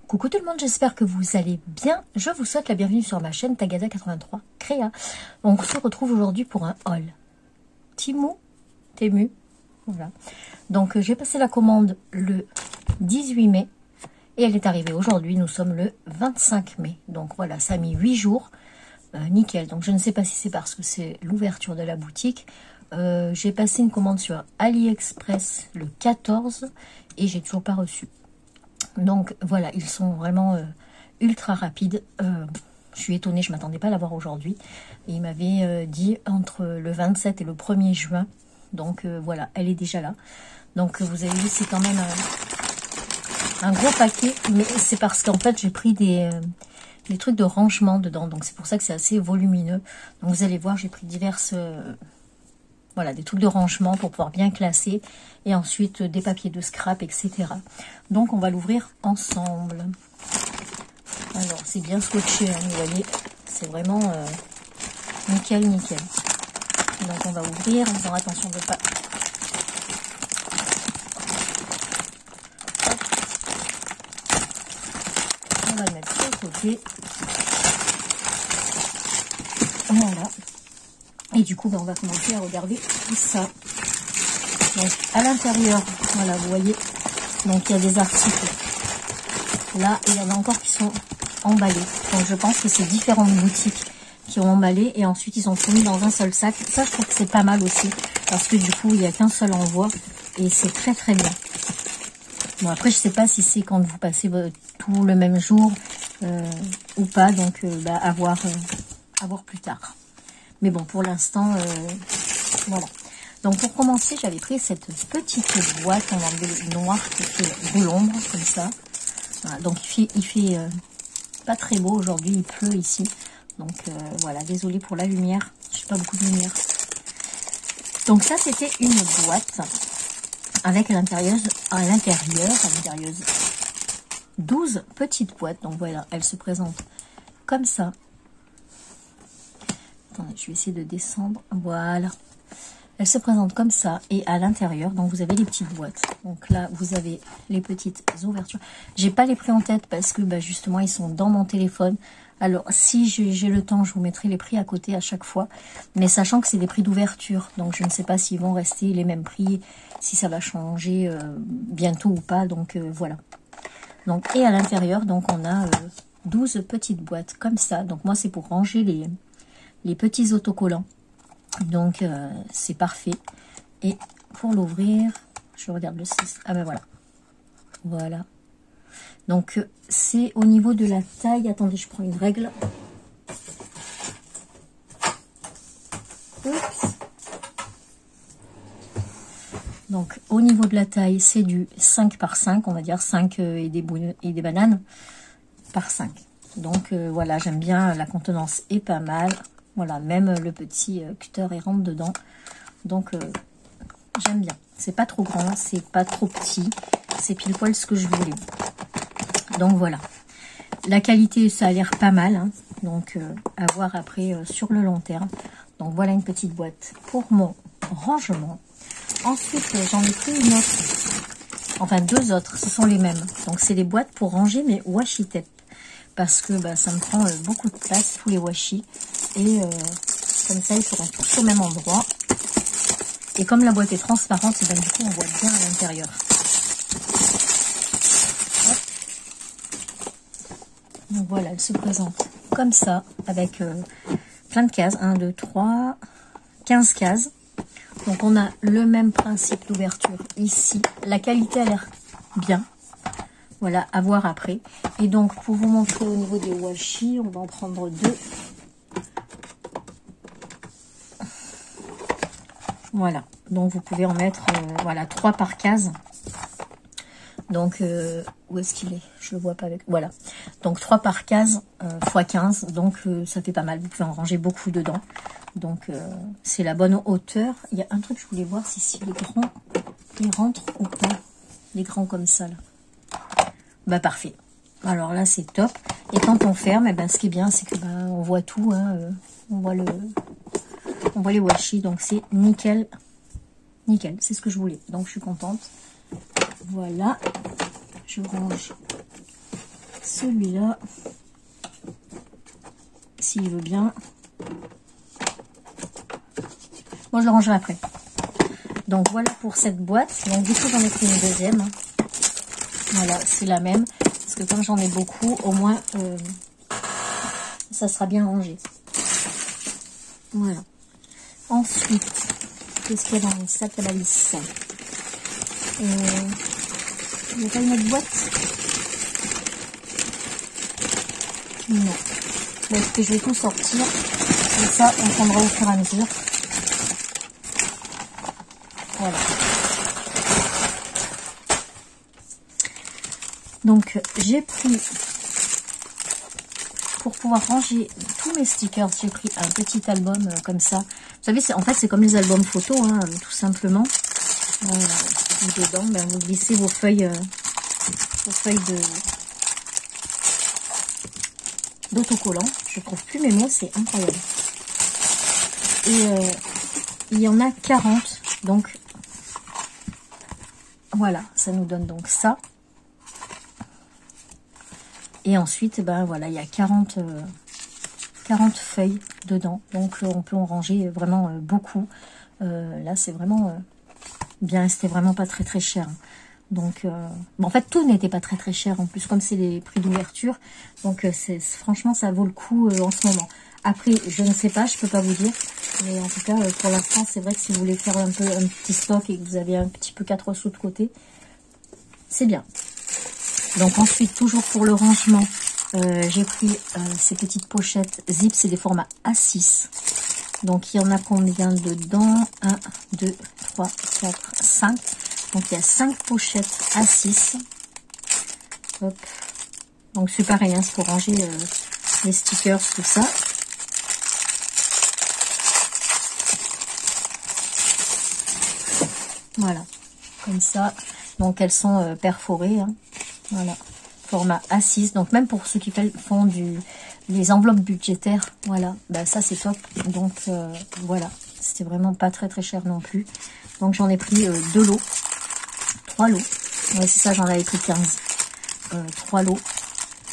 Coucou tout le monde, j'espère que vous allez bien. Je vous souhaite la bienvenue sur ma chaîne Tagada83 Créa. On se retrouve aujourd'hui pour un haul. Temu, voilà. Donc j'ai passé la commande le 18 mai et elle est arrivée aujourd'hui. Nous sommes le 25 mai. Donc voilà, ça a mis 8 jours. Nickel. Donc je ne sais pas si c'est parce que c'est l'ouverture de la boutique. J'ai passé une commande sur AliExpress le 14 et j'ai toujours pas reçu. Donc voilà, ils sont vraiment ultra rapides. Je suis étonnée, je ne m'attendais pas à l'avoir aujourd'hui. Il m'avait dit entre le 27 et le 1er juin. Donc voilà, elle est déjà là. Donc vous avez vu, c'est quand même un gros paquet. Mais c'est parce qu'en fait, j'ai pris des trucs de rangement dedans. Donc c'est pour ça que c'est assez volumineux. Donc vous allez voir, j'ai pris diverses... voilà, des trucs de rangement pour pouvoir bien classer. Et ensuite, des papiers de scrap, etc. Donc, on va l'ouvrir ensemble. Alors, c'est bien scotché, hein, vous voyez. C'est vraiment nickel, nickel. Donc, on va ouvrir en faisant attention de ne pas... Hop. On va le mettre sur le côté. Voilà. Et du coup, on va commencer à regarder tout ça. Donc, à l'intérieur, voilà, vous voyez, donc il y a des articles. Là, il y en a encore qui sont emballés. Donc, je pense que c'est différentes boutiques qui ont emballé et ensuite, ils ont tout mis dans un seul sac. Ça, je trouve que c'est pas mal aussi parce que du coup, il n'y a qu'un seul envoi et c'est très, très bien. Bon, après, je sais pas si c'est quand vous passez tout le même jour ou pas. Donc, à voir plus tard. Mais bon, pour l'instant, voilà. Donc, pour commencer, j'avais pris cette petite boîte en anglais noir qui fait de l'ombre, comme ça. Voilà, donc, il fait pas très beau aujourd'hui, il pleut ici. Donc, voilà, désolé pour la lumière. Je n'ai pas beaucoup de lumière. Donc, ça, c'était une boîte avec à l'intérieur 12 petites boîtes. Donc, voilà, elle se présente comme ça. Attendez, je vais essayer de descendre. Voilà. Elle se présente comme ça. Et à l'intérieur, donc vous avez les petites boîtes. Donc là, vous avez les petites ouvertures. J'ai pas les prix en tête parce que justement, ils sont dans mon téléphone. Alors, si j'ai le temps, je vous mettrai les prix à côté à chaque fois. Mais sachant que c'est des prix d'ouverture. Donc, je ne sais pas s'ils vont rester les mêmes prix, si ça va changer bientôt ou pas. Donc, voilà. Donc, et à l'intérieur, donc on a 12 petites boîtes comme ça. Donc, moi, c'est pour ranger les petits autocollants. Donc, c'est parfait. Et pour l'ouvrir, je regarde le 6. Ah ben voilà. Voilà. Donc, c'est au niveau de la taille. Attendez, je prends une règle. Oups. Donc, au niveau de la taille, c'est du 5 par 5. On va dire 5 et des bananes par 5. Donc, voilà, j'aime bien. La contenance est pas mal. Voilà, même le petit cutter il rentre dedans. Donc, j'aime bien. C'est pas trop grand, c'est pas trop petit. C'est pile poil ce que je voulais. Donc, voilà. La qualité, ça a l'air pas mal. Hein. Donc, à voir après sur le long terme. Donc, voilà une petite boîte pour mon rangement. Ensuite, j'en ai pris une autre. Enfin, deux autres. Ce sont les mêmes. Donc, c'est des boîtes pour ranger mes washi tape. Parce que ça me prend beaucoup de place, tous les washi. Et comme ça, ils seront tous au même endroit. Et comme la boîte est transparente, du coup, on voit bien à l'intérieur. Donc voilà, elle se présente comme ça, avec plein de cases. 1, 2, 3, 15 cases. Donc on a le même principe d'ouverture ici. La qualité a l'air bien. Voilà, à voir après. Et donc, pour vous montrer au niveau des washi, on va en prendre 2. Voilà, donc vous pouvez en mettre voilà 3 par case. Donc, où est-ce qu'il est? Je le vois pas avec... Voilà, donc 3 par case x 15. Donc, ça fait pas mal. Vous pouvez en ranger beaucoup dedans. Donc, c'est la bonne hauteur. Il y a un truc que je voulais voir, si les grands, ils rentrent ou pas. Les grands comme ça, là. Parfait. Alors là, c'est top. Et quand on ferme, ce qui est bien, c'est que on voit tout. Hein, on voit les washi. Donc, c'est nickel. Nickel. C'est ce que je voulais. Donc, je suis contente. Voilà. Je range celui-là, s'il veut bien. Moi, je le rangerai après. Donc, voilà pour cette boîte. Donc, du coup, j'en ai pris une deuxième. Voilà, c'est la même. Parce que comme j'en ai beaucoup, au moins, ça sera bien rangé. Voilà. Ensuite, qu'est-ce qu'il y a dans mon sac à balise? Il n'y a pas une autre boîte? Non. Bah, écoutez, je vais tout sortir. Comme ça, on prendra au fur et à mesure. Voilà. Donc, j'ai pris, pour pouvoir ranger tous mes stickers, j'ai pris un petit album comme ça. Vous savez, en fait, c'est comme les albums photos, hein, tout simplement. Dedans, ben, vous glissez vos feuilles d'autocollant. Je trouve plus mes mots, c'est incroyable. Et il y en a 40, donc voilà, ça nous donne donc ça. Et ensuite, ben voilà, il y a 40 feuilles dedans, donc on peut en ranger vraiment beaucoup. Là, c'est vraiment bien, c'était vraiment pas très très cher. Donc, bon, en fait, tout n'était pas très très cher en plus, comme c'est les prix d'ouverture. Donc, franchement, ça vaut le coup en ce moment. Après, je ne sais pas, je peux pas vous dire. Mais en tout cas, pour l'instant, c'est vrai que si vous voulez faire un petit stock et que vous avez un petit peu 4 sous de côté, c'est bien. Donc ensuite, toujours pour le rangement, j'ai pris ces petites pochettes zip, c'est des formats A6. Donc il y en a combien dedans? 1, 2, 3, 4, 5. Donc il y a 5 pochettes A6. Hop. Donc c'est pareil, hein, c'est pour ranger les stickers, tout ça. Voilà, comme ça. Donc elles sont perforées, hein. Voilà, format A6. Donc même pour ceux qui font les enveloppes budgétaires, voilà, bah ça c'est top. Donc voilà, c'était vraiment pas très très cher non plus. Donc j'en ai pris 2 lots, 3 lots. Ouais, c'est ça, j'en avais pris 15. 3 lots.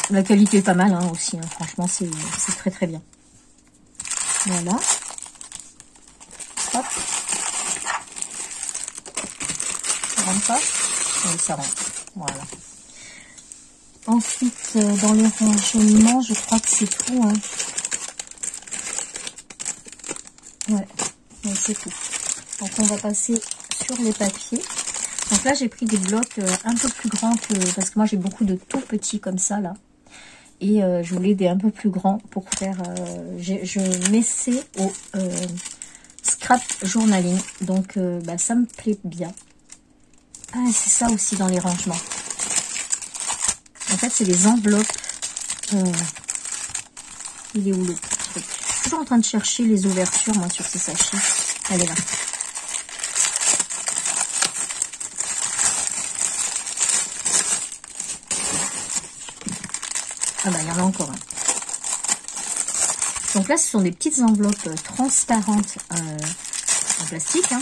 La qualité est pas mal hein, aussi, hein. Franchement c'est très très bien. Voilà. Hop. Ça rentre pas? Oui, ça rentre. Voilà. Ensuite, dans les rangements, je crois que c'est tout. Hein. Ouais, c'est tout. Donc, on va passer sur les papiers. Donc là, j'ai pris des blocs un peu plus grands que... Parce que moi, j'ai beaucoup de tout petits comme ça, là. Et je voulais des un peu plus grands pour faire... je m'essaie au scrap journaling. Donc, bah, ça me plaît bien. Ah, c'est ça aussi dans les rangements. En fait, c'est des enveloppes. Il est où le truc? Je suis toujours en train de chercher les ouvertures, moi, sur ces sachets. Elle est là. Ah bah, il y en a encore un. Donc là, ce sont des petites enveloppes transparentes en plastique. Hein.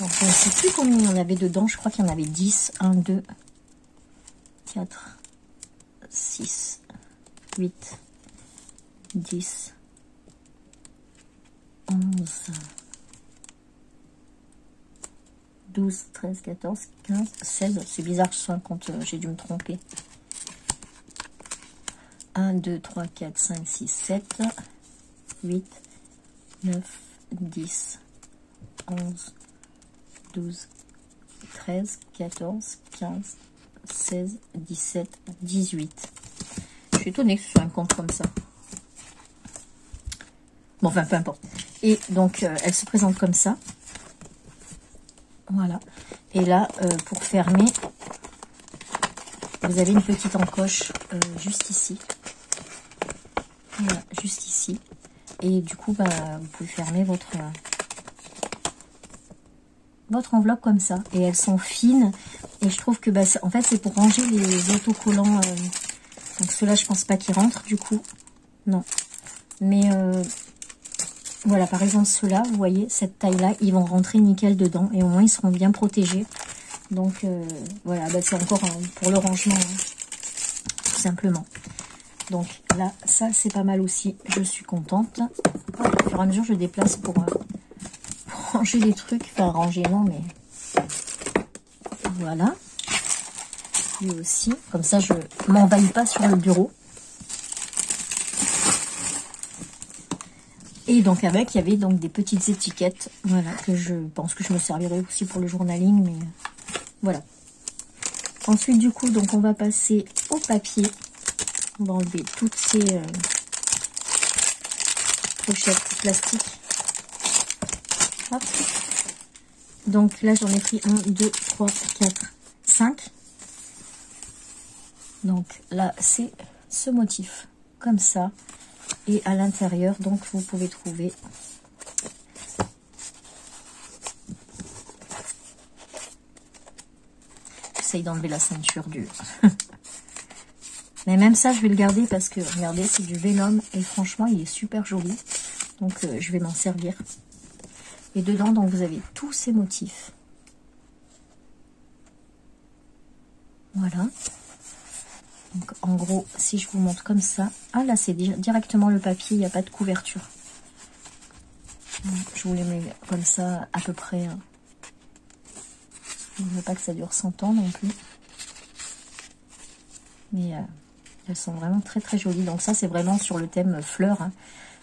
Donc, je ne sais plus combien il y en avait dedans. Je crois qu'il y en avait 10. 1, 2... 4, 6, 8, 10, 11, 12, 13, 14, 15, 16. C'est bizarre que ce soit un compte, j'ai dû me tromper. 1, 2, 3, 4, 5, 6, 7, 8, 9, 10, 11, 12, 13, 14, 15, 16, 17, 18. Je suis étonnée que ce soit un compte comme ça. Bon, enfin, peu importe. Et donc, elle se présente comme ça. Voilà. Et là, pour fermer, vous avez une petite encoche juste ici. Voilà, juste ici. Et du coup, bah, vous pouvez fermer votre enveloppe comme ça. Et elles sont fines. Et je trouve que, bah, en fait, c'est pour ranger les autocollants. Donc, ceux-là, je pense pas qu'ils rentrent, du coup. Non. Mais, voilà, par exemple, ceux-là, vous voyez, cette taille-là, ils vont rentrer nickel dedans. Et au moins, ils seront bien protégés. Donc voilà, bah, c'est encore pour le rangement, hein, tout simplement. Donc là, ça c'est pas mal aussi, je suis contente. Au fur et à mesure, je déplace pour ranger les trucs, enfin ranger non, mais voilà. Lui aussi, comme ça je m'envahis pas sur le bureau. Et donc avec, il y avait donc des petites étiquettes, voilà, que je pense que je me servirai aussi pour le journaling, mais voilà. Ensuite, du coup, donc on va passer au papier. On va enlever toutes ces pochettes plastiques. Hop. Donc là, j'en ai pris 1, 2, 3, 4, 5. Donc là, c'est ce motif, comme ça. Et à l'intérieur, donc, vous pouvez trouver j'essaye d'enlever la ceinture du... Mais même ça, je vais le garder parce que, regardez, c'est du vélum. Et franchement, il est super joli. Donc, je vais m'en servir. Et dedans, donc, vous avez tous ces motifs. Voilà. Donc, en gros, si je vous montre comme ça... Ah, là, c'est directement le papier. Il n'y a pas de couverture. Donc, je vous les mets comme ça, à peu près... Je ne veux pas que ça dure 100 ans non plus. Mais elles sont vraiment très très jolies. Donc ça, c'est vraiment sur le thème fleurs. Hein.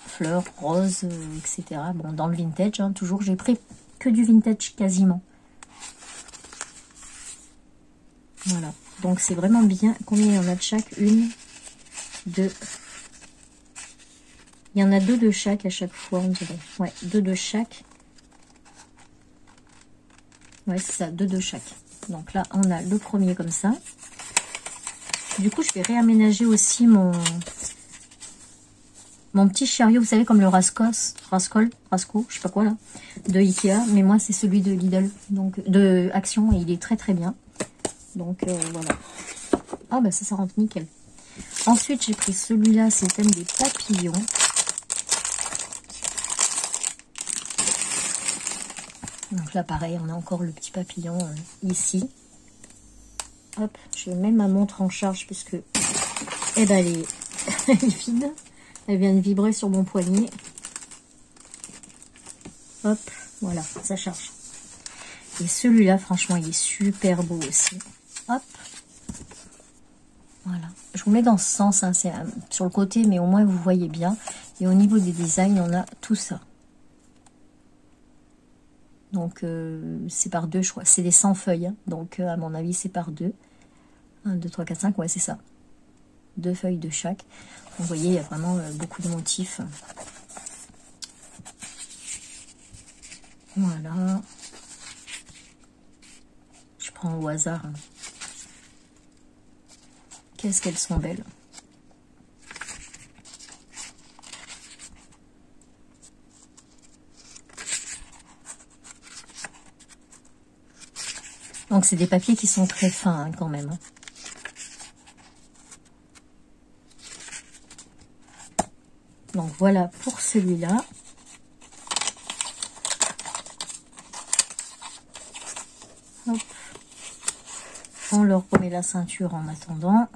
Fleurs, roses, etc. Bon, dans le vintage, hein, toujours, j'ai pris que du vintage quasiment. Voilà. Donc c'est vraiment bien. Combien il y en a de chaque? Une, deux. Il y en a deux de chaque à chaque fois, on dirait. Ouais, deux de chaque. Ouais, c'est ça, deux de chaque. Donc là, on a le premier comme ça. Du coup, je vais réaménager aussi mon petit chariot, vous savez, comme le Rasco, je sais pas quoi là, de Ikea. Mais moi, c'est celui de Lidl, donc de Action, et il est très très bien. Donc voilà. Ah bah ça rentre nickel. Ensuite, j'ai pris celui-là, c'est le thème des papillons. Donc là, pareil, on a encore le petit papillon ici. Hop, j'ai même ma montre en charge puisque eh ben, elle est vide. Elle vient de vibrer sur mon poignet. Hop, voilà, ça charge. Et celui-là, franchement, il est super beau aussi. Hop. Voilà. Je vous mets dans ce sens, hein, c'est sur le côté, mais au moins vous voyez bien. Et au niveau des designs, on a tout ça. Donc, c'est par deux, je crois. C'est des 100 feuilles. Hein. Donc, à mon avis, c'est par deux. 1, 2, 3, 4, 5. Ouais, c'est ça. 2 feuilles de chaque. Vous voyez, il y a vraiment beaucoup de motifs. Voilà. Je prends au hasard. Hein. Qu'est-ce qu'elles sont belles. Donc, c'est des papiers qui sont très fins hein, quand même. Hein. Donc, voilà pour celui-là. On leur remet la ceinture en attendant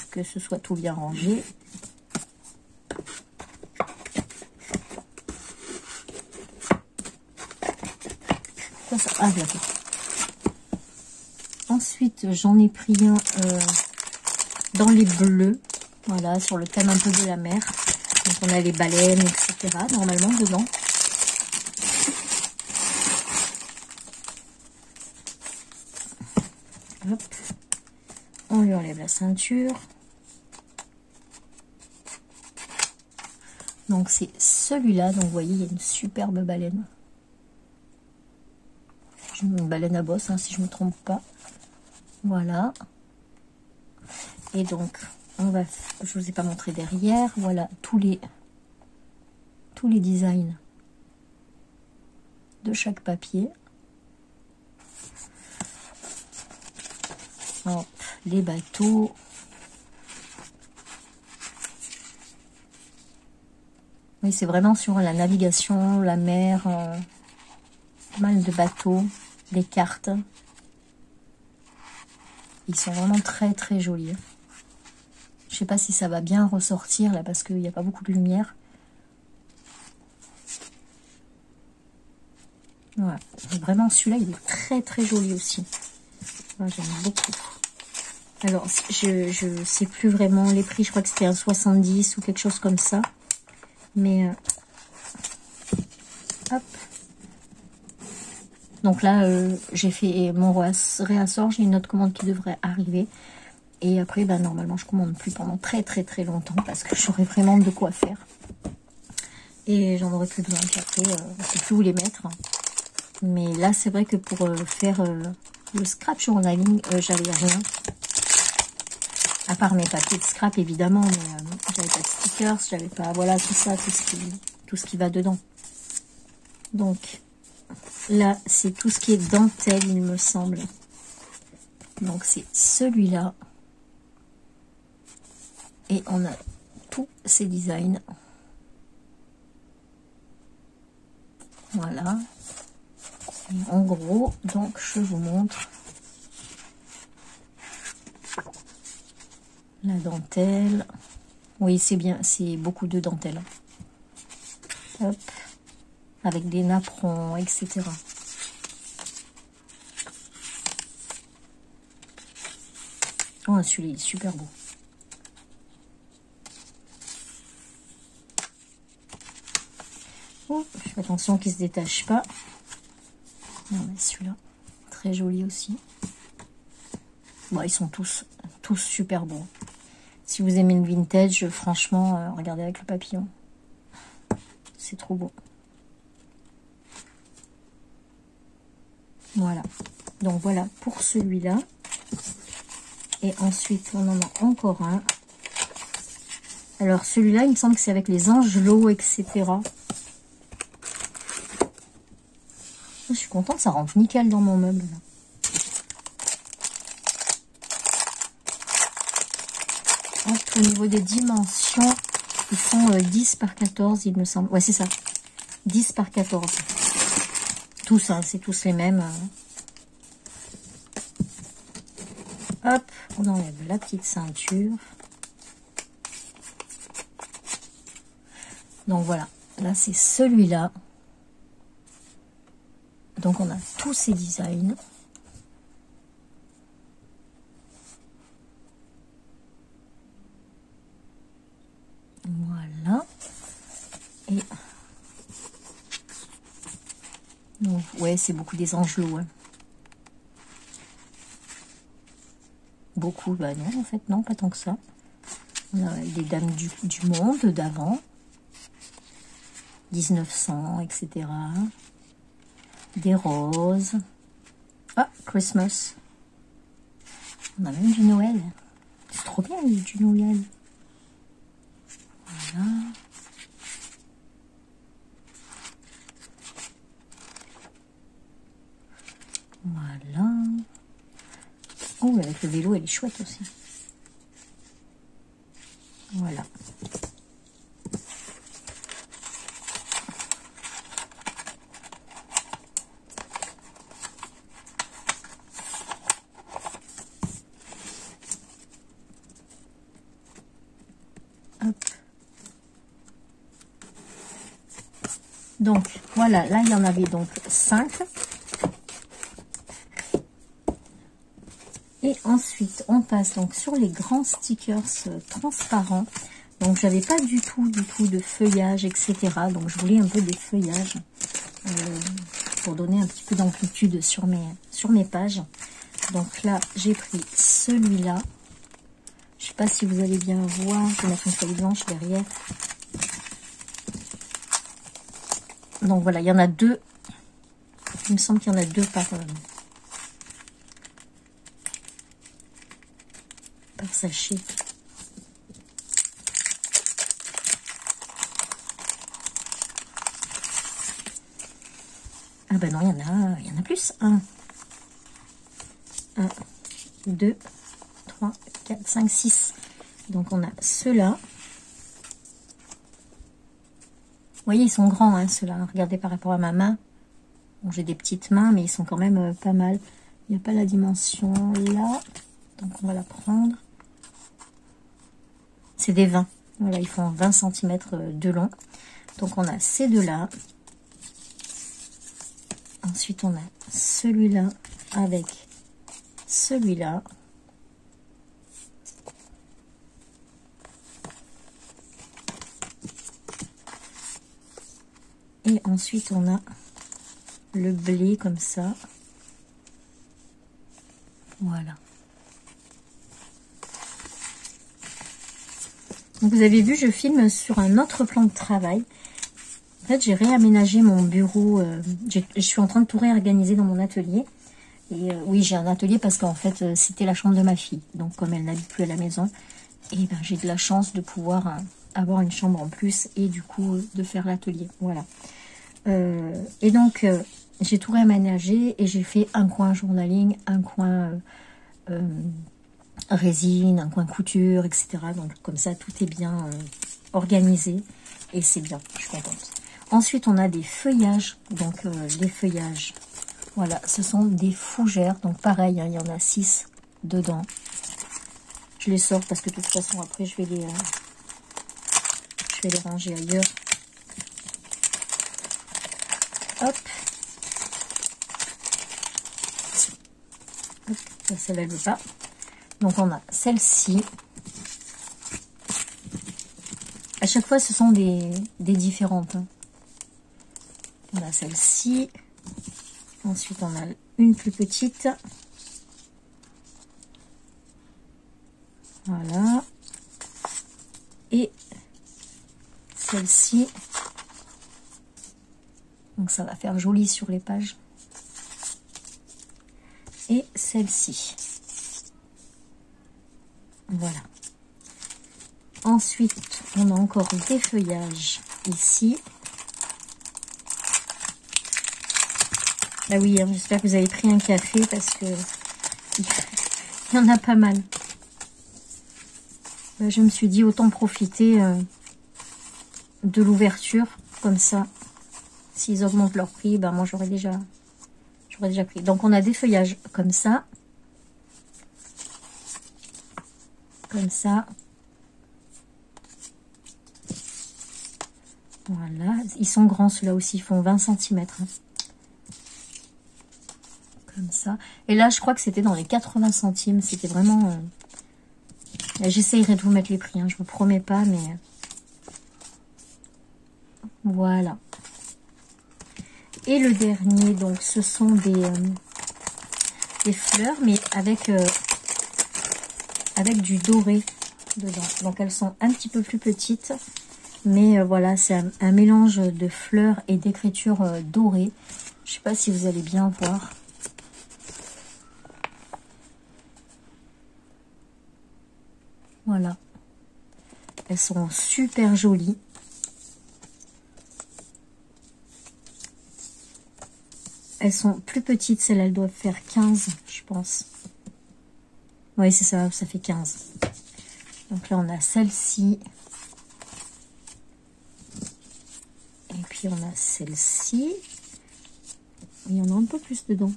que ce soit tout bien rangé. Quoi ça? Ah, d'accord. Ensuite, j'en ai pris un dans les bleus. Voilà, sur le thème un peu de la mer. Donc, on a les baleines, etc. Normalement, dedans. Hop. On lui enlève la ceinture. Donc, c'est celui-là. Donc, vous voyez, il y a une superbe baleine. Une baleine à bosse, hein, si je ne me trompe pas. Voilà. Et donc, on va... Je ne vous ai pas montré derrière. Voilà, tous les designs de chaque papier. Hop, les bateaux. Oui, c'est vraiment sur la navigation, la mer, pas mal de bateaux, des cartes. Ils sont vraiment très très jolis. Je sais pas si ça va bien ressortir là parce qu'il n'y a pas beaucoup de lumière. Voilà. Vraiment celui-là il est très très joli aussi. J'aime beaucoup. Alors je sais plus vraiment les prix, je crois que c'était un 70 ou quelque chose comme ça. Mais hop. Donc là j'ai fait mon réassort, j'ai une autre commande qui devrait arriver. Et après, ben, normalement, je commande plus pendant très très très longtemps parce que j'aurai vraiment de quoi faire. Et j'en aurai plus besoin. Puis après, je sais plus où les mettre. Mais là, c'est vrai que pour faire le scrap journaling, j'avais rien. À part mes papiers de scrap, évidemment. Mais j'avais pas de stickers, j'avais pas... Voilà, tout ça, tout ce qui va dedans. Donc, là, c'est tout ce qui est dentelle, il me semble. Donc, c'est celui-là. Et on a tous ces designs. Voilà. Et en gros, donc je vous montre la dentelle. Oui, c'est bien, c'est beaucoup de dentelle. Hop. Avec des napperons, etc. Oh, celui-là, il est super beau. Oh, fais attention qu'il ne se détache pas. Non, mais celui-là, très joli aussi. Bon, ils sont tous super beaux. Si vous aimez le vintage, franchement, regardez avec le papillon. C'est trop beau. Voilà. Donc voilà pour celui-là. Et ensuite, on en a encore un. Alors celui-là, il me semble que c'est avec les angelots, etc. Je suis contente, ça rentre nickel dans mon meuble. Hop, au niveau des dimensions, ils font 10 par 14, il me semble. Ouais, c'est ça. 10 par 14. Tous, hein, c'est tous les mêmes. Hop, on enlève la petite ceinture. Donc voilà, là c'est celui-là. Donc on a tous ces designs. Voilà. Et donc, ouais, c'est beaucoup des angelots. Hein. Beaucoup, bah non, en fait, non, pas tant que ça. On a les dames du monde d'avant. 1900, etc. Des roses. Ah, Christmas. On a même du Noël. C'est trop bien, du Noël. Voilà. Voilà. Oh, avec le vélo, elle est chouette aussi. Voilà. Hop. Donc, voilà, là, il y en avait donc 5. Et ensuite, on passe donc sur les grands stickers transparents. Donc, j'avais pas du tout de feuillage, etc. Donc, je voulais un peu des feuillages pour donner un petit peu d'amplitude sur mes pages. Donc là, j'ai pris celui-là. Je sais pas si vous allez bien voir. Je vais mettre une feuille blanche derrière. Donc voilà, il y en a 2. Il me semble qu'il y en a 2 par sachet. Ah ben non, il y en a plus. 1, 2, 3, 4, 5, 6. Donc on a ceux-là. Vous voyez, ils sont grands, hein, ceux-là. Regardez par rapport à ma main. Bon, j'ai des petites mains, mais ils sont quand même pas mal. Il n'y a pas la dimension là. Donc on va la prendre. C'est des 20. Voilà, ils font 20 cm de long. Donc on a ces deux-là. Ensuite on a celui-là avec celui-là. Et ensuite on a le blé comme ça. Voilà. Donc vous avez vu, je filme sur un autre plan de travail. En fait, j'ai réaménagé mon bureau. Je suis en train de tout réorganiser dans mon atelier. Et oui, j'ai un atelier parce qu'en fait, c'était la chambre de ma fille. Donc comme elle n'habite plus à la maison, et ben, j'ai de la chance de pouvoir avoir une chambre en plus et du coup de faire l'atelier. Voilà. Et donc, j'ai tout réaménagé et j'ai fait un coin journaling, un coin résine, un coin couture, etc. Donc, comme ça, tout est bien organisé et c'est bien, je suis contente. Ensuite, on a des feuillages. Donc, les feuillages, voilà, ce sont des fougères. Donc, pareil, hein, il y en a 6 dedans. Je les sors parce que de toute façon, après, je vais les ranger ailleurs. Hop. Hop, ça ne lève pas. Donc on a celle-ci. À chaque fois, ce sont des différentes. Hein. On a celle-ci. Ensuite, on a une plus petite. Voilà. Et celle-ci. Donc ça va faire joli sur les pages. Et celle-ci. Voilà. Ensuite, on a encore des feuillages ici. Ah oui, hein, j'espère que vous avez pris un café parce que il y en a pas mal. Je me suis dit autant profiter de l'ouverture comme ça. S'ils augmentent leur prix, ben moi j'aurais déjà pris. Donc on a des feuillages comme ça. Comme ça. Voilà. Ils sont grands ceux-là aussi, ils font 20 cm. Hein. Comme ça. Et là, je crois que c'était dans les 80 centimes. C'était vraiment... J'essayerai de vous mettre les prix, hein, je vous promets pas, mais... Voilà. Et le dernier, donc, ce sont des fleurs, mais avec du doré dedans. Donc, elles sont un petit peu plus petites, mais voilà, c'est un mélange de fleurs et d'écriture dorée. Je sais pas si vous allez bien voir. Voilà. Elles sont super jolies. Elles sont plus petites, celles-là, elles doivent faire 15, je pense. Oui, c'est ça, ça fait 15. Donc là, on a celle-ci. Et puis, on a celle-ci. Il y en a un peu plus dedans.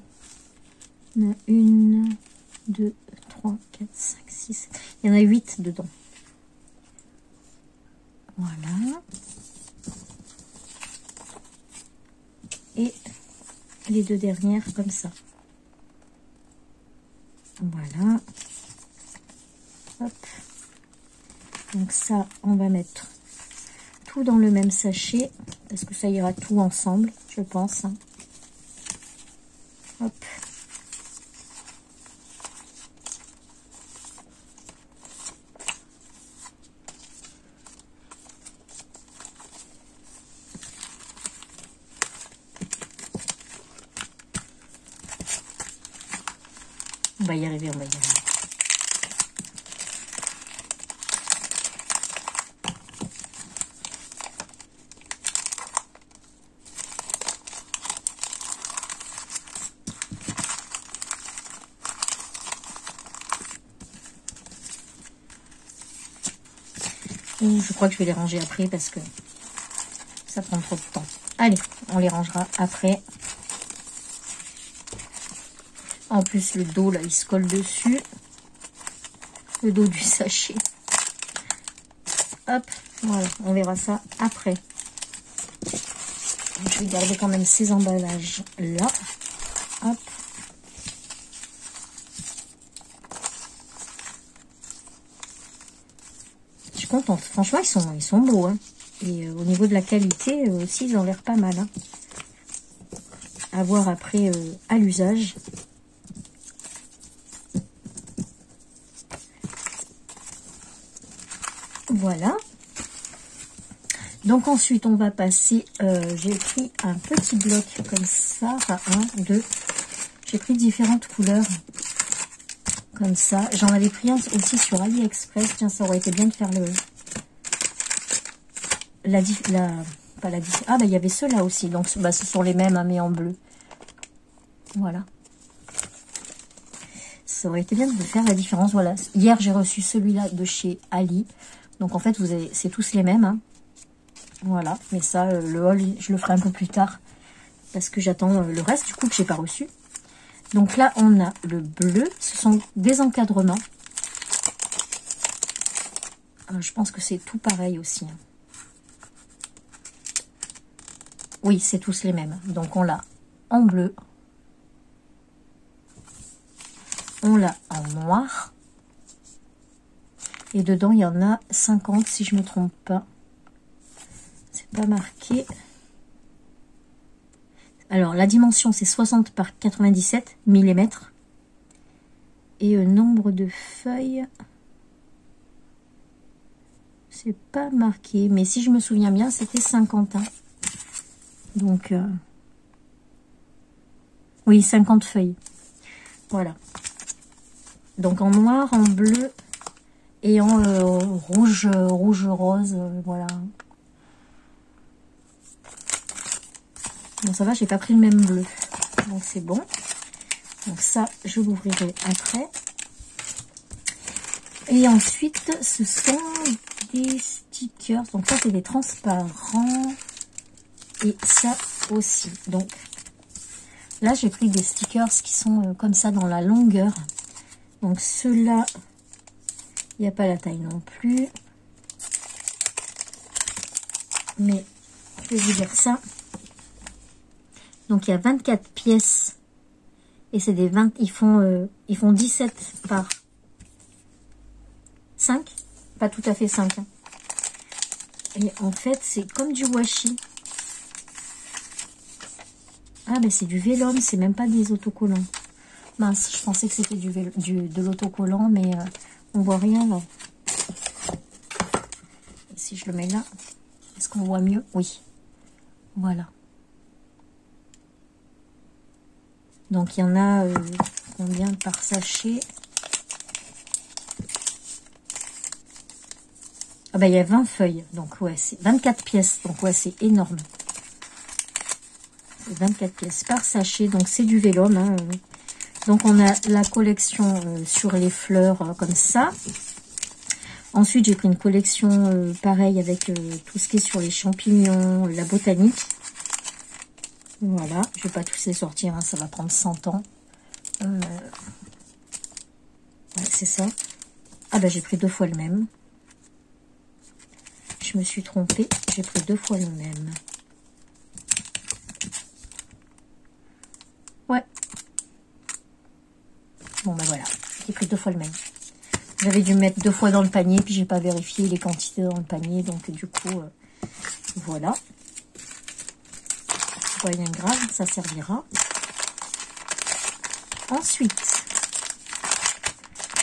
On a 1, 2, 3, 4, 5, 6. Il y en a 8 dedans. Voilà. Et les deux dernières comme ça. Voilà. Hop. Donc ça, on va mettre tout dans le même sachet, parce que ça ira tout ensemble, je pense. Hop. On va y arriver, on va y arriver. Et je crois que je vais les ranger après parce que ça prend trop de temps. Allez, on les rangera après. En plus, le dos, là, il se colle dessus. le dos du sachet. Hop, voilà, on verra ça après. Je vais garder quand même ces emballages là. Hop. Je suis contente. Franchement, ils sont beaux. Hein. Et au niveau de la qualité aussi, ils ont l'air pas mal. Hein. À voir après à l'usage. Voilà. Donc ensuite, on va passer, j'ai pris un petit bloc comme ça, enfin 1, 2, j'ai pris différentes couleurs, comme ça. J'en avais pris un aussi sur AliExpress, tiens, ça aurait été bien de faire ah bah il y avait ceux-là aussi, donc bah, ce sont les mêmes, hein, mais en bleu. Voilà. Ça aurait été bien de faire la différence, voilà. Hier, j'ai reçu celui-là de chez Ali, donc en fait, c'est tous les mêmes, hein. Voilà, mais ça, le haul, je le ferai un peu plus tard. Parce que j'attends le reste, du coup, que j'ai pas reçu. Donc là, on a le bleu. Ce sont des encadrements. Je pense que c'est tout pareil aussi. Hein. Oui, c'est tous les mêmes. Donc on l'a en bleu. On l'a en noir. Et dedans, il y en a 50, si je ne me trompe pas. C'est pas marqué. Alors, la dimension, c'est 60 par 97 mm. Et nombre de feuilles, c'est pas marqué. Mais si je me souviens bien, c'était 50. Hein. Donc, oui, 50 feuilles. Voilà. Donc, en noir, en bleu et en rouge, rose, voilà. Bon, ça va, j'ai pas pris le même bleu. Donc, c'est bon. Donc, ça, je l'ouvrirai après. Et ensuite, ce sont des stickers. Donc, ça, c'est des transparents. Et ça aussi. Donc, là, j'ai pris des stickers qui sont comme ça dans la longueur. Donc, ceux-là, il n'y a pas la taille non plus. Mais, je vais vous dire ça. Donc, il y a 24 pièces. Et c'est des 20... Ils font 17 par 5. Pas tout à fait 5. Hein. Et en fait, c'est comme du washi. Ah, mais c'est du vélum. C'est même pas des autocollants. Mince, je pensais que c'était de l'autocollant. Mais on voit rien là. Et si je le mets là, est-ce qu'on voit mieux? Oui. Voilà. Donc, il y en a combien par sachet? Ah bah, il y a 20 feuilles. Donc, ouais, c'est 24 pièces. Donc, ouais, c'est énorme. 24 pièces par sachet. Donc, c'est du vélum. Hein. Donc, on a la collection sur les fleurs comme ça. Ensuite, j'ai pris une collection pareille avec tout ce qui est sur les champignons, la botanique. Voilà, je vais pas tous les sortir, hein, ça va prendre 100 ans. Ouais, c'est ça. Ah bah j'ai pris 2 fois le même. Je me suis trompée, j'ai pris 2 fois le même. Ouais. Bon bah voilà, j'ai pris 2 fois le même. J'avais dû mettre 2 fois dans le panier, puis j'ai pas vérifié les quantités dans le panier, donc du coup, voilà. Rien de grave, ça servira. Ensuite,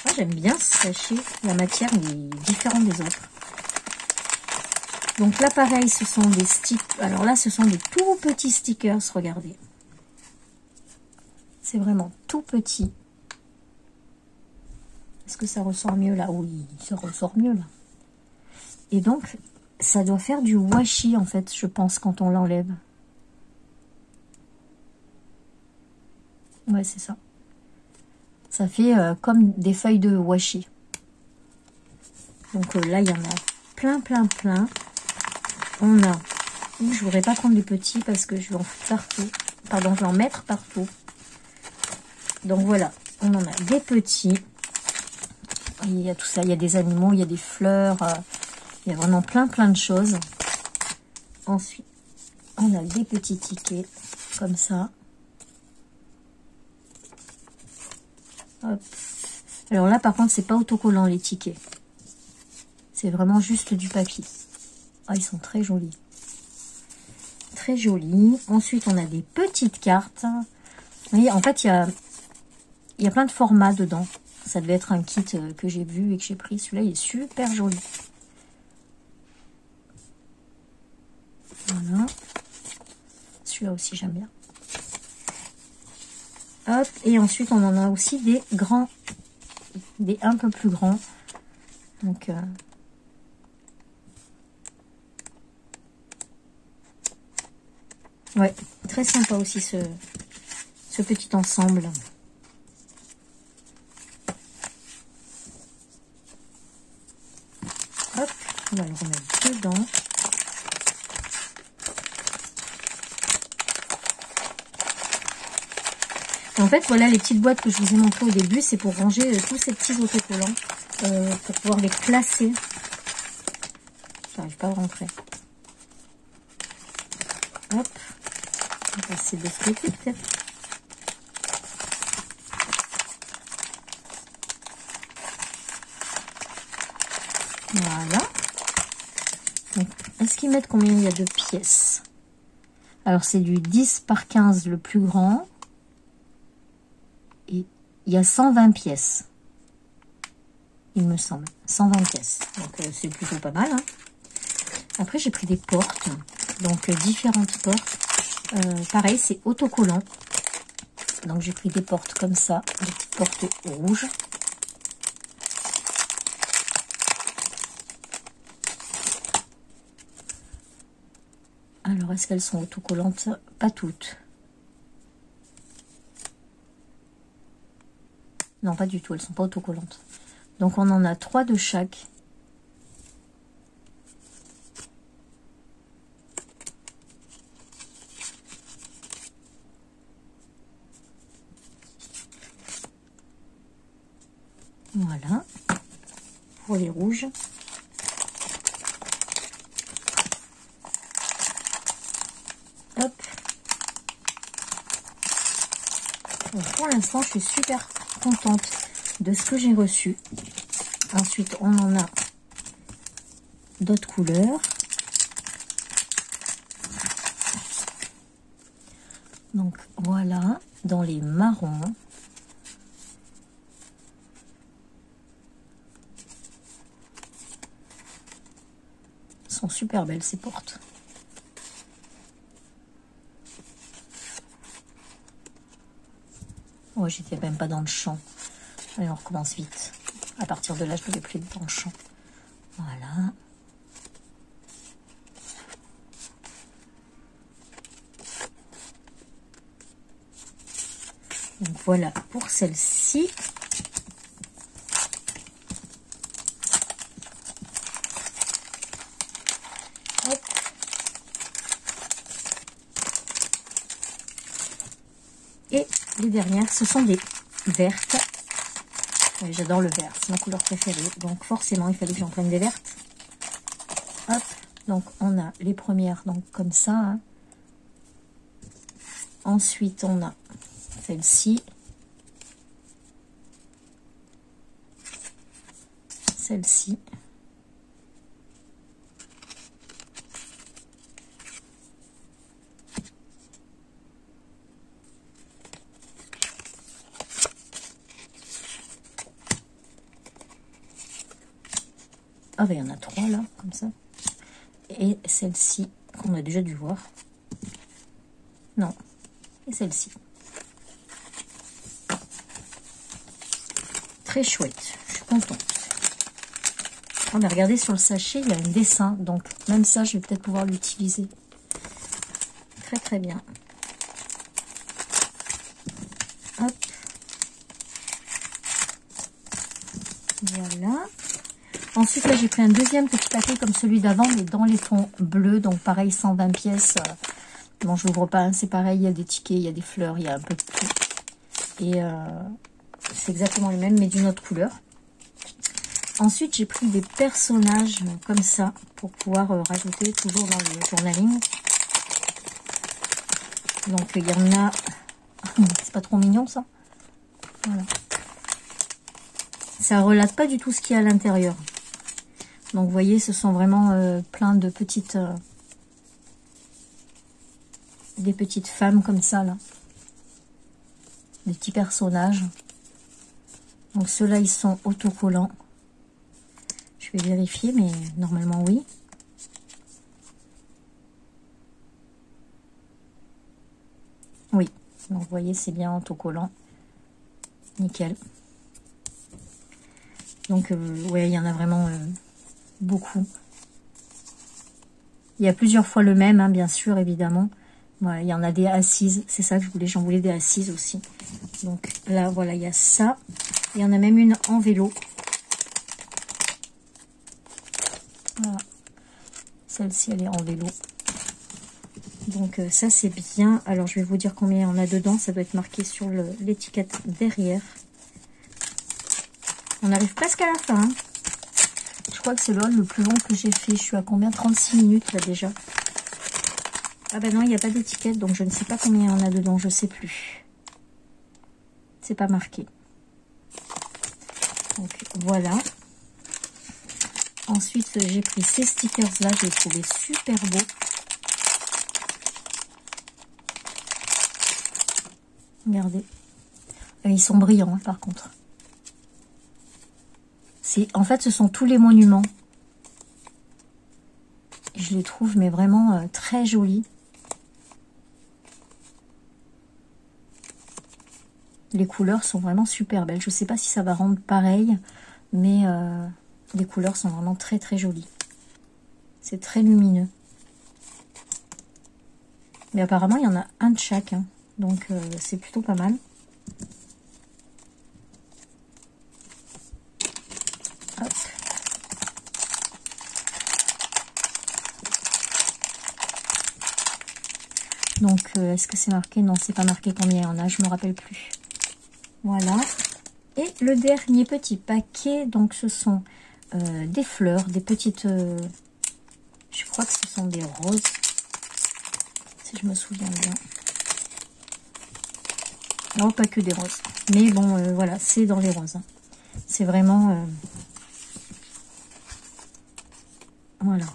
moi j'aime bien ce sachet, la matière est différente des autres. Donc là pareil, ce sont des stickers. Alors là, ce sont des tout petits stickers, regardez. C'est vraiment tout petit. Est-ce que ça ressort mieux là? Oui, ça ressort mieux là. Et donc, ça doit faire du washi en fait, je pense, quand on l'enlève. Ouais, c'est ça. Ça fait comme des feuilles de washi. Donc là, il y en a plein. On a... Je voudrais pas prendre les petits parce que je vais en foutre partout. Pardon, je vais en mettre partout. Donc voilà, on en a des petits. il y a tout ça, il y a des animaux, il y a des fleurs, il y a vraiment plein de choses. Ensuite, on a des petits tickets comme ça. Hop. Alors là, par contre, c'est pas autocollant les tickets. C'est vraiment juste du papier. Ah, ils sont très jolis. Très jolis. Ensuite, on a des petites cartes. Vous voyez, en fait, il y a plein de formats dedans. Ça devait être un kit que j'ai vu et que j'ai pris. Celui-là, il est super joli. Voilà. Celui-là aussi, j'aime bien. Hop. Et ensuite, on en a aussi des grands. Des un peu plus grands. Donc... ouais, très sympa aussi ce petit ensemble. Hop, on va le remettre dedans. Et en fait, voilà les petites boîtes que je vous ai montrées au début, c'est pour ranger tous ces petits autocollants, pour pouvoir les placer. J'arrive pas à rentrer. Hop, on va passer de ce côté peut-être. Voilà. Donc, est-ce qu'ils mettent combien il y a de pièces? Alors, c'est du 10 par 15 le plus grand. Et il y a 120 pièces. Il me semble. 120 pièces. Donc, c'est plutôt pas mal. Hein. Après, j'ai pris des portes. Donc, différentes portes. Pareil, c'est autocollant. Donc, j'ai pris des portes comme ça. Des petites portes rouges. Alors, est-ce qu'elles sont autocollantes? Pas toutes. Non, pas du tout, elles sont pas autocollantes. Donc, on en a 3 de chaque. Voilà. Pour les rouges. Hop. Donc, pour l'instant, je suis super contente de ce que j'ai reçu. Ensuite, on en a d'autres couleurs. Donc, voilà, dans les marrons. Elles sont super belles, ces portes. Oh, j'étais même pas dans le champ. Allez, on recommence vite. À partir de là, je ne vais plus être dans le champ. Voilà. Donc voilà pour celle-ci. Et les dernières, ce sont des vertes. Oui, j'adore le vert, c'est ma couleur préférée. Donc forcément, il fallait que j'en prenne des vertes. Hop, donc on a les premières donc comme ça. Hein. Ensuite, on a celle-ci. Celle-ci. Ah ben il y en a 3 là, comme ça. Et celle-ci, qu'on a déjà dû voir. Non. Et celle-ci. Très chouette. Je suis contente. Ah ben regardez sur le sachet, il y a un dessin. Donc même ça, je vais peut-être pouvoir l'utiliser. Très très bien. Hop. Voilà. Ensuite, là, j'ai pris un deuxième petit paquet comme celui d'avant, mais dans les tons bleus. Donc, pareil, 120 pièces. Bon, je n'ouvre pas, hein, c'est pareil. Il y a des tickets, il y a des fleurs, il y a un peu de tout. Et c'est exactement les mêmes, mais d'une autre couleur. Ensuite, j'ai pris des personnages comme ça pour pouvoir rajouter toujours dans le journaling. Donc, il y en a... C'est pas trop mignon, ça? Voilà. Ça relate pas du tout ce qu'il y a à l'intérieur. Donc, vous voyez, ce sont vraiment plein de petites... des petites femmes comme ça, là. Des petits personnages. Donc, ceux-là, ils sont autocollants. Je vais vérifier, mais normalement, oui. Oui. Donc, vous voyez, c'est bien autocollant. Nickel. Donc, ouais, il y en a vraiment beaucoup. Il y a plusieurs fois le même, hein, bien sûr, évidemment. Voilà, il y en a des assises. C'est ça que je voulais. J'en voulais des assises aussi. Donc, là, voilà, il y a ça. Il y en a même une en vélo. Voilà. Celle-ci, elle est en vélo. Donc, ça, c'est bien. Alors, je vais vous dire combien il y en a dedans. Ça doit être marqué sur l'étiquette derrière. On arrive presque à la fin. Hein. Je crois que c'est le haul le plus long que j'ai fait. Je suis à combien? 36 minutes, là, déjà. Ah ben non, il n'y a pas d'étiquette. Donc, je ne sais pas combien il y en a dedans. Je ne sais plus. C'est pas marqué. Donc, voilà. Ensuite, j'ai pris ces stickers-là. Je les trouvais super beaux. Regardez. Ils sont brillants, hein, par contre. En fait, ce sont tous les monuments. Je les trouve, mais vraiment très jolis. Les couleurs sont vraiment super belles. Je ne sais pas si ça va rendre pareil, mais les couleurs sont vraiment très très jolies. C'est très lumineux. Mais apparemment, il y en a un de chaque. Hein. Donc, c'est plutôt pas mal. Hop. Donc, est-ce que c'est marqué? Non, c'est pas marqué combien il y en a. Je me rappelle plus. Voilà. Et le dernier petit paquet, donc ce sont des fleurs, des petites... je crois que ce sont des roses. Si je me souviens bien. Non, pas que des roses. Mais bon, voilà, c'est dans les roses. Hein. C'est vraiment... voilà.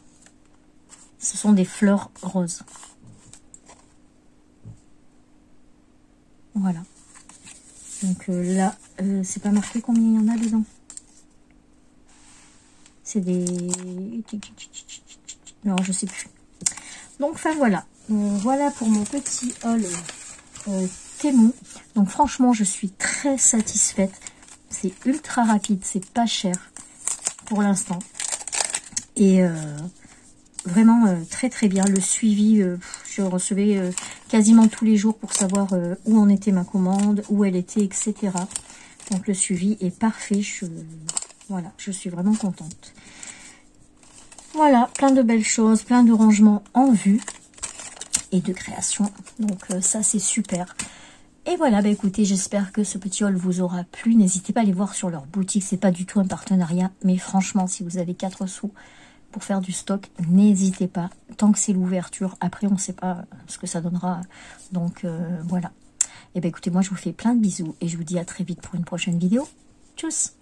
Ce sont des fleurs roses. Voilà. Donc là, c'est pas marqué combien il y en a dedans. C'est des... Non, je sais plus. Donc, enfin, voilà. Voilà pour mon petit haul Temu. Donc, franchement, je suis très satisfaite. C'est ultra rapide, c'est pas cher pour l'instant. Et vraiment très très bien. Le suivi, je recevais quasiment tous les jours pour savoir où en était ma commande, où elle était, etc. Donc le suivi est parfait. Voilà, je suis vraiment contente. Voilà, plein de belles choses, plein de rangements en vue et de création. Donc ça c'est super. Et voilà, bah écoutez, j'espère que ce petit haul vous aura plu. N'hésitez pas à aller voir sur leur boutique, c'est pas du tout un partenariat. Mais franchement, si vous avez 4 sous pour faire du stock, n'hésitez pas. Tant que c'est l'ouverture, après on ne sait pas ce que ça donnera. Donc voilà. Et bah écoutez, moi je vous fais plein de bisous et je vous dis à très vite pour une prochaine vidéo. Tchuss!